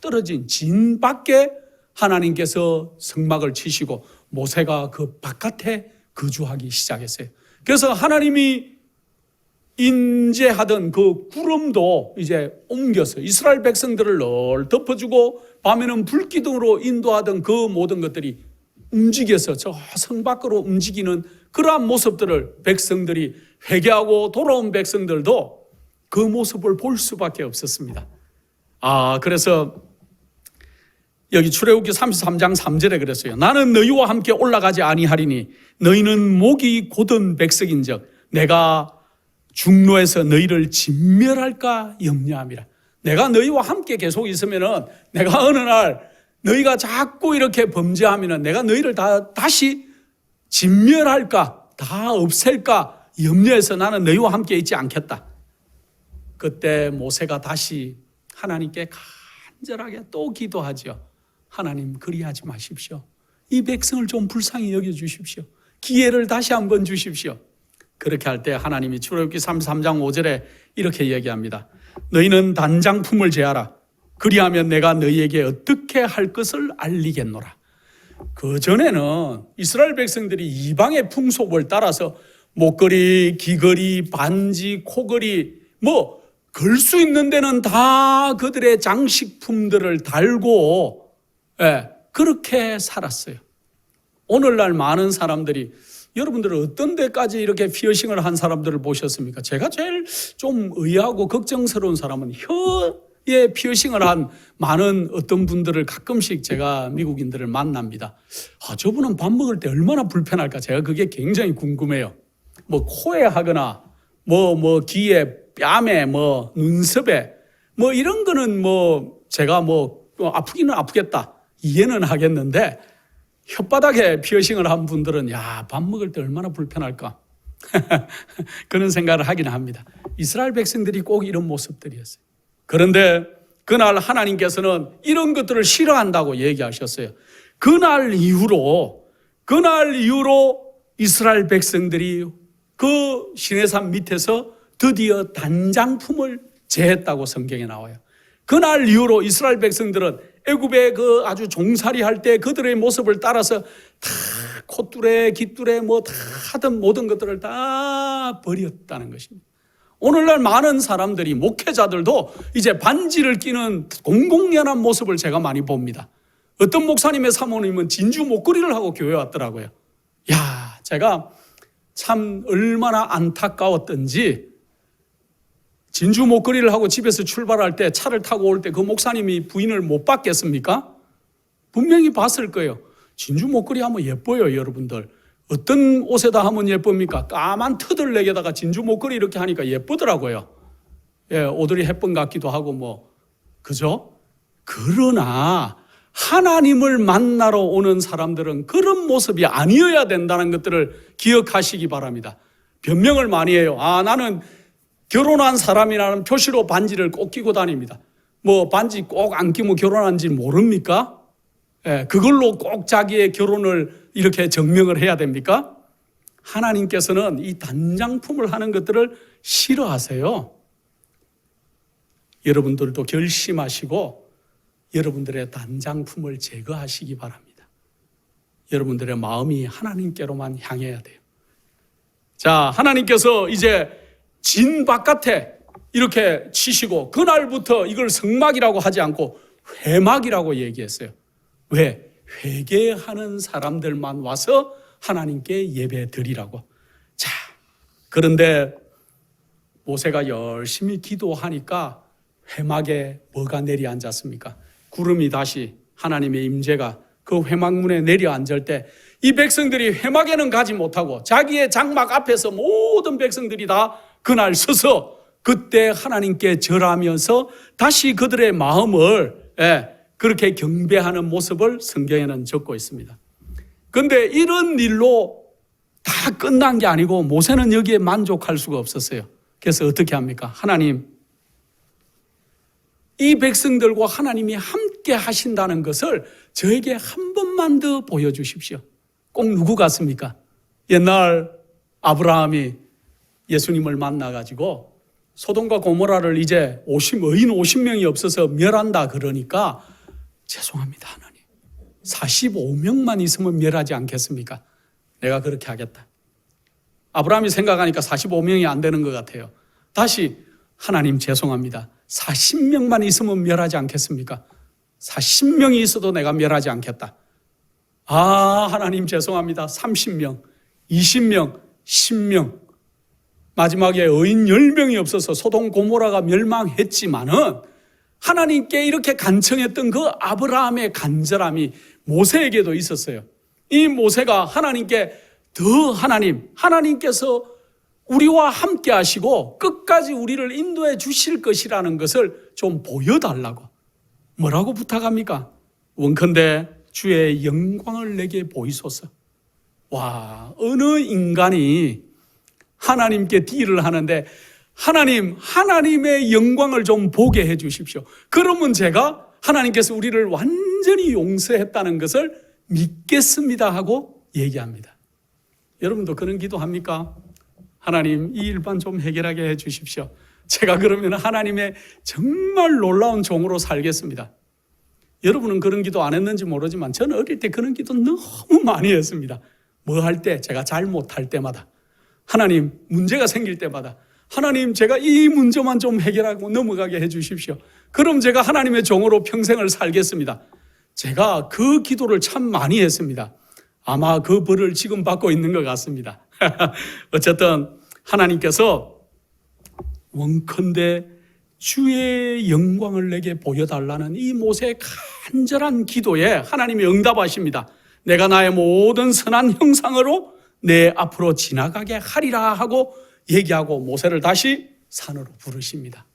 떨어진 진 밖에 하나님께서 성막을 치시고 모세가 그 바깥에 거주하기 시작했어요. 그래서 하나님이 인재하던 그 구름도 이제 옮겨서 이스라엘 백성들을 널 덮어주고 밤에는 불기둥으로 인도하던 그 모든 것들이 움직여서 저 성 밖으로 움직이는 그러한 모습들을 백성들이 회개하고 돌아온 백성들도 그 모습을 볼 수밖에 없었습니다. 그래서 여기 출애굽기 33장 3절에 그랬어요. 나는 너희와 함께 올라가지 아니하리니 너희는 목이 곧은 백성인즉 내가 중로에서 너희를 진멸할까 염려함이라. 내가 너희와 함께 계속 있으면은 내가 어느 날 너희가 자꾸 이렇게 범죄하면은 내가 너희를 다시 진멸할까, 다 없앨까 염려해서 나는 너희와 함께 있지 않겠다. 그때 모세가 다시 하나님께 간절하게 또 기도하죠. 하나님, 그리하지 마십시오. 이 백성을 좀 불쌍히 여겨주십시오. 기회를 다시 한번 주십시오. 그렇게 할 때 하나님이 출애굽기 33장 5절에 이렇게 얘기합니다. 너희는 단장품을 제하라. 그리하면 내가 너희에게 어떻게 할 것을 알리겠노라. 그전에는 이스라엘 백성들이 이방의 풍속을 따라서 목걸이, 귀걸이, 반지, 코걸이 걸 수 있는 데는 다 그들의 장식품들을 달고 그렇게 살았어요. 오늘날 많은 사람들이, 여러분들은 어떤 데까지 이렇게 피어싱을 한 사람들을 보셨습니까? 제가 제일 좀 의아하고 걱정스러운 사람은 혀에 피어싱을 한 많은 어떤 분들을 가끔씩 제가 미국인들을 만납니다. 저분은 밥 먹을 때 얼마나 불편할까? 제가 그게 굉장히 궁금해요. 코에 하거나 귀에, 뺨에, 눈썹에 이런 거는 제가 아프기는 아프겠다 이해는 하겠는데, 혓바닥에 피어싱을 한 분들은 밥 먹을 때 얼마나 불편할까 그런 생각을 하긴 합니다. 이스라엘 백성들이 꼭 이런 모습들이었어요. 그런데 그날 하나님께서는 이런 것들을 싫어한다고 얘기하셨어요. 그날 이후로 이스라엘 백성들이 그 시내산 밑에서 드디어 단장품을 제했다고 성경에 나와요. 그날 이후로 이스라엘 백성들은 애굽에 그 아주 종살이 할 때 그들의 모습을 따라서 다 콧뚜레, 깃뚜레 다 하던 모든 것들을 다 버렸다는 것입니다. 오늘날 많은 사람들이, 목회자들도 이제 반지를 끼는 공공연한 모습을 제가 많이 봅니다. 어떤 목사님의 사모님은 진주 목걸이를 하고 교회 왔더라고요. 제가 참 얼마나 안타까웠던지, 진주 목걸이를 하고 집에서 출발할 때 차를 타고 올 때 그 목사님이 부인을 못 봤겠습니까? 분명히 봤을 거예요. 진주 목걸이 하면 예뻐요, 여러분들. 어떤 옷에다 하면 예쁩니까? 까만 터들넥에다가 진주 목걸이 이렇게 하니까 예쁘더라고요. 오드리 헵번 같기도 하고 그죠? 그러나 하나님을 만나러 오는 사람들은 그런 모습이 아니어야 된다는 것들을 기억하시기 바랍니다. 변명을 많이 해요. 나는 결혼한 사람이라는 표시로 반지를 꼭 끼고 다닙니다. 반지 꼭 안 끼면 결혼한지 모릅니까? 그걸로 꼭 자기의 결혼을 이렇게 증명을 해야 됩니까? 하나님께서는 이 단장품을 하는 것들을 싫어하세요. 여러분들도 결심하시고 여러분들의 단장품을 제거하시기 바랍니다. 여러분들의 마음이 하나님께로만 향해야 돼요. 자, 하나님께서 이제 진 바깥에 이렇게 치시고 그날부터 이걸 성막이라고 하지 않고 회막이라고 얘기했어요. 왜? 회개하는 사람들만 와서 하나님께 예배 드리라고. 자, 그런데 모세가 열심히 기도하니까 회막에 뭐가 내려앉았습니까? 구름이 다시, 하나님의 임재가 그 회막문에 내려앉을 때 이 백성들이 회막에는 가지 못하고 자기의 장막 앞에서 모든 백성들이 다 그날 서서 그때 하나님께 절하면서 다시 그들의 마음을 그렇게 경배하는 모습을 성경에는 적고 있습니다. 그런데 이런 일로 다 끝난 게 아니고 모세는 여기에 만족할 수가 없었어요. 그래서 어떻게 합니까? 하나님, 이 백성들과 하나님이 함께 하신다는 것을 저에게 한 번만 더 보여주십시오. 꼭 누구 같습니까? 옛날 아브라함이 예수님을 만나가지고 소돔과 고모라를 이제 의인 50명이 없어서 멸한다 그러니까 죄송합니다 하나님, 45명만 있으면 멸하지 않겠습니까? 내가 그렇게 하겠다. 아브라함이 생각하니까 45명이 안 되는 것 같아요. 다시 하나님 죄송합니다, 40명만 있으면 멸하지 않겠습니까? 40명이 있어도 내가 멸하지 않겠다. 하나님 죄송합니다, 30명, 20명, 10명. 마지막에 의인 10명이 없어서 소돔 고모라가 멸망했지만은 하나님께 이렇게 간청했던 그 아브라함의 간절함이 모세에게도 있었어요. 이 모세가 하나님께 하나님께서 우리와 함께 하시고 끝까지 우리를 인도해 주실 것이라는 것을 좀 보여달라고. 뭐라고 부탁합니까? 원컨대 주의 영광을 내게 보이소서. 와, 어느 인간이 하나님께 딜을 하는데 하나님의 영광을 좀 보게 해 주십시오. 그러면 제가 하나님께서 우리를 완전히 용서했다는 것을 믿겠습니다 하고 얘기합니다. 여러분도 그런 기도합니까? 하나님, 이 일반 좀 해결하게 해 주십시오. 제가 그러면 하나님의 정말 놀라운 종으로 살겠습니다. 여러분은 그런 기도 안 했는지 모르지만 저는 어릴 때 그런 기도 너무 많이 했습니다. 뭐 할 때? 제가 잘못할 때마다, 하나님 문제가 생길 때마다, 하나님 제가 이 문제만 좀 해결하고 넘어가게 해 주십시오. 그럼 제가 하나님의 종으로 평생을 살겠습니다. 제가 그 기도를 참 많이 했습니다. 아마 그 벌을 지금 받고 있는 것 같습니다. 어쨌든 하나님께서 원컨대 주의 영광을 내게 보여달라는 이 모세의 간절한 기도에 하나님이 응답하십니다. 내가 나의 모든 선한 형상으로 내 앞으로 지나가게 하리라 하고 얘기하고 모세를 다시 산으로 부르십니다.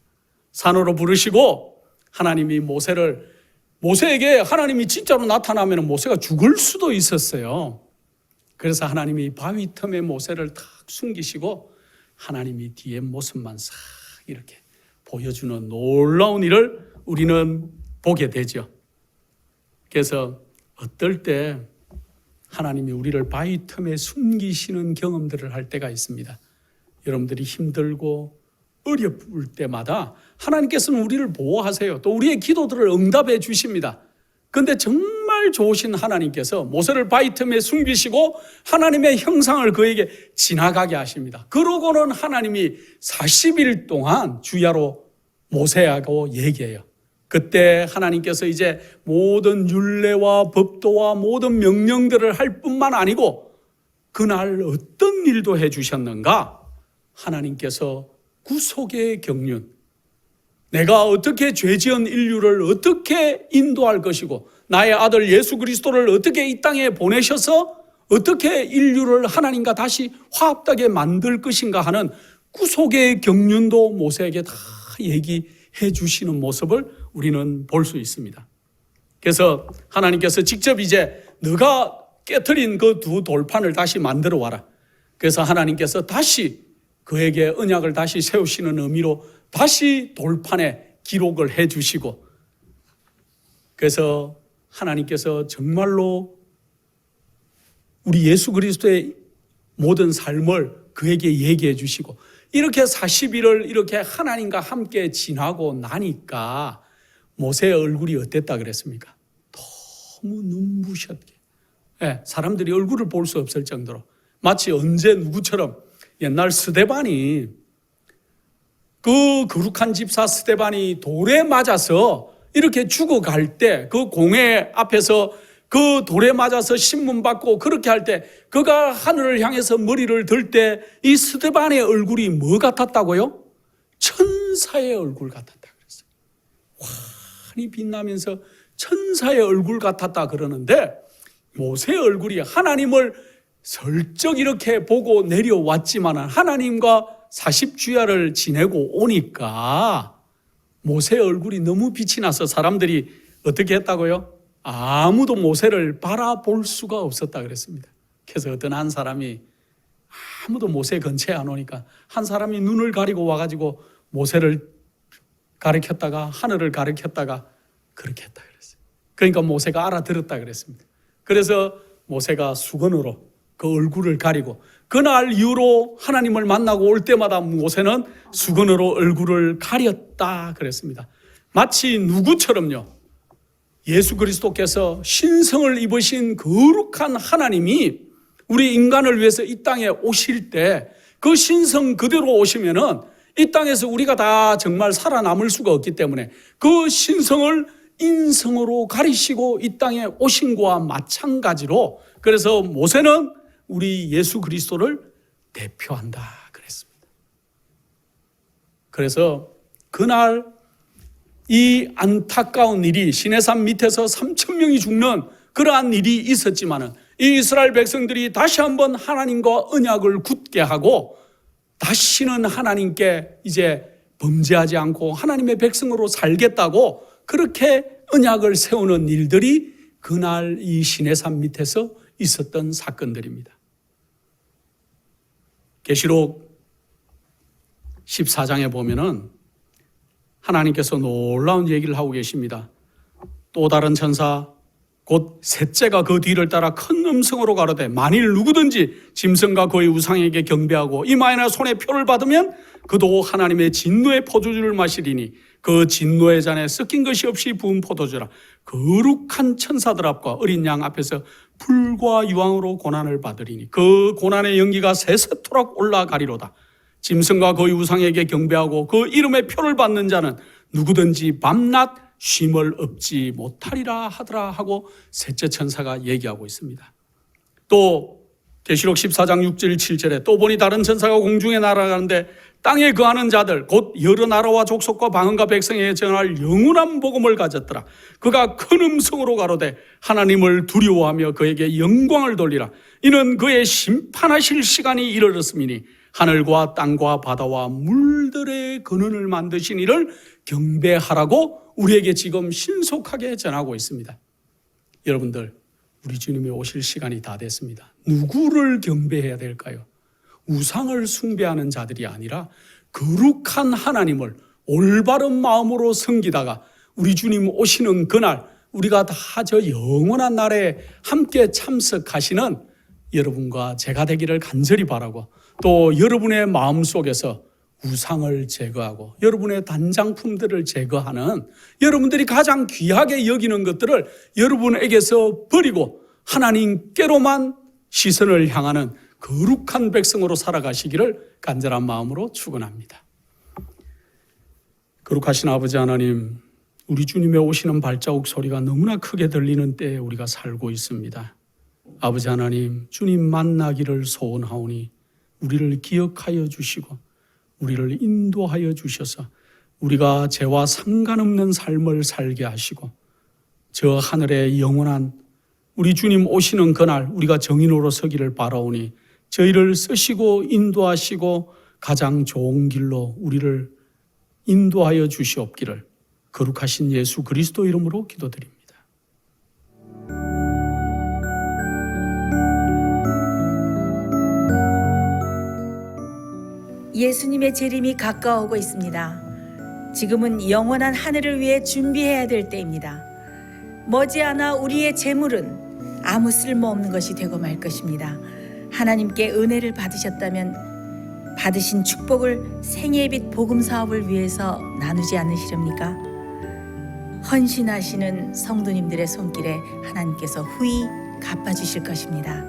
산으로 부르시고 하나님이 모세에게 하나님이 진짜로 나타나면 모세가 죽을 수도 있었어요. 그래서 하나님이 바위 틈에 모세를 탁 숨기시고 하나님이 뒤에 모습만 싹 이렇게 보여주는 놀라운 일을 우리는 보게 되죠. 그래서 어떨 때 하나님이 우리를 바위 틈에 숨기시는 경험들을 할 때가 있습니다. 여러분들이 힘들고 어려울 때마다 하나님께서는 우리를 보호하세요. 또 우리의 기도들을 응답해 주십니다. 그런데 정말 좋으신 하나님께서 모세를 바위 틈에 숨기시고 하나님의 형상을 그에게 지나가게 하십니다. 그러고는 하나님이 40일 동안 주야로 모세하고 얘기해요. 그때 하나님께서 이제 모든 율례와 법도와 모든 명령들을 할 뿐만 아니고 그날 어떤 일도 해 주셨는가? 하나님께서 구속의 경륜, 내가 어떻게 죄지은 인류를 어떻게 인도할 것이고 나의 아들 예수 그리스도를 어떻게 이 땅에 보내셔서 어떻게 인류를 하나님과 다시 화합하게 만들 것인가 하는 구속의 경륜도 모세에게 다 얘기해 주시는 모습을 우리는 볼 수 있습니다. 그래서 하나님께서 직접 이제 너가 깨트린 그 두 돌판을 다시 만들어 와라. 그래서 하나님께서 다시 그에게 언약을 다시 세우시는 의미로 다시 돌판에 기록을 해 주시고, 그래서 하나님께서 정말로 우리 예수 그리스도의 모든 삶을 그에게 얘기해 주시고, 이렇게 40일을 이렇게 하나님과 함께 지나고 나니까 모세의 얼굴이 어땠다 그랬습니까? 너무 눈부셨게, 사람들이 얼굴을 볼 수 없을 정도로, 마치 언제 누구처럼 옛날 스데반이, 그 거룩한 집사 스데반이 돌에 맞아서 이렇게 죽어갈 때 그 공회 앞에서 그 돌에 맞아서 신문받고 그렇게 할 때 그가 하늘을 향해서 머리를 들 때 이 스데반의 얼굴이 뭐 같았다고요? 천사의 얼굴 같았다 그랬어요. 환히 빛나면서 천사의 얼굴 같았다 그러는데, 모세의 얼굴이 하나님을 슬쩍 이렇게 보고 내려왔지만 하나님과 40주야를 지내고 오니까 모세의 얼굴이 너무 빛이 나서 사람들이 어떻게 했다고요? 아무도 모세를 바라볼 수가 없었다 그랬습니다. 그래서 어떤 한 사람이 아무도 모세 근처에 안 오니까 한 사람이 눈을 가리고 와가지고 모세를 가리켰다가 하늘을 가리켰다가 그렇게 했다 그랬어요. 그러니까 모세가 알아들었다 그랬습니다. 그래서 모세가 수건으로 그 얼굴을 가리고, 그날 이후로 하나님을 만나고 올 때마다 모세는 수건으로 얼굴을 가렸다 그랬습니다. 마치 누구처럼요, 예수 그리스도께서 신성을 입으신 거룩한 하나님이 우리 인간을 위해서 이 땅에 오실 때 그 신성 그대로 오시면은 이 땅에서 우리가 다 정말 살아남을 수가 없기 때문에 그 신성을 인성으로 가리시고 이 땅에 오신 것과 마찬가지로, 그래서 모세는 우리 예수 그리스도를 대표한다 그랬습니다. 그래서 그날 이 안타까운 일이 시내산 밑에서 3천 명이 죽는 그러한 일이 있었지만은 이 이스라엘 백성들이 다시 한번 하나님과 언약을 굳게 하고 다시는 하나님께 이제 범죄하지 않고 하나님의 백성으로 살겠다고 그렇게 언약을 세우는 일들이 그날 이 시내산 밑에서 있었던 사건들입니다. 계시록 14장에 보면은 하나님께서 놀라운 얘기를 하고 계십니다. 또 다른 천사 곧 셋째가 그 뒤를 따라 큰 음성으로 가로되 만일 누구든지 짐승과 그의 우상에게 경배하고 이마에나 손에 표를 받으면 그도 하나님의 진노의 포도주를 마시리니 그 진노의 잔에 섞인 것이 없이 부은 포도주라. 거룩한 천사들 앞과 어린 양 앞에서 불과 유황으로 고난을 받으리니 그 고난의 연기가 새새토록 올라가리로다. 짐승과 그의 우상에게 경배하고 그 이름의 표를 받는 자는 누구든지 밤낮 쉼을 얻지 못하리라 하더라 하고 셋째 천사가 얘기하고 있습니다. 또 계시록 14장 6절 7절에 또 보니 다른 천사가 공중에 날아가는데 땅에 거하는 자들 곧 여러 나라와 족속과 방언과 백성에게 전할 영원한 복음을 가졌더라. 그가 큰 음성으로 가로되 하나님을 두려워하며 그에게 영광을 돌리라. 이는 그의 심판하실 시간이 이르렀음이니 하늘과 땅과 바다와 물들의 근원을 만드신 이를 경배하라고 우리에게 지금 신속하게 전하고 있습니다. 여러분들, 우리 주님이 오실 시간이 다 됐습니다. 누구를 경배해야 될까요? 우상을 숭배하는 자들이 아니라 거룩한 하나님을 올바른 마음으로 섬기다가 우리 주님 오시는 그날 우리가 다 저 영원한 날에 함께 참석하시는 여러분과 제가 되기를 간절히 바라고, 또 여러분의 마음속에서 우상을 제거하고 여러분의 단장품들을 제거하는, 여러분들이 가장 귀하게 여기는 것들을 여러분에게서 버리고 하나님께로만 시선을 향하는 거룩한 백성으로 살아가시기를 간절한 마음으로 축원합니다. 거룩하신 아버지 하나님, 우리 주님의 오시는 발자국 소리가 너무나 크게 들리는 때에 우리가 살고 있습니다. 아버지 하나님, 주님 만나기를 소원하오니 우리를 기억하여 주시고 우리를 인도하여 주셔서 우리가 죄와 상관없는 삶을 살게 하시고 저 하늘의 영원한 우리 주님 오시는 그날 우리가 정인으로 서기를 바라오니 저희를 쓰시고 인도하시고 가장 좋은 길로 우리를 인도하여 주시옵기를 거룩하신 예수 그리스도 이름으로 기도드립니다. 예수님의 재림이 가까워오고 있습니다. 지금은 영원한 하늘을 위해 준비해야 될 때입니다. 머지않아 우리의 재물은 아무 쓸모없는 것이 되고 말 것입니다. 하나님께 은혜를 받으셨다면 받으신 축복을 생애의 빛 복음 사업을 위해서 나누지 않으시렵니까? 헌신하시는 성도님들의 손길에 하나님께서 후히 갚아주실 것입니다.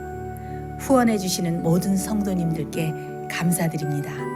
후원해 주시는 모든 성도님들께 감사드립니다.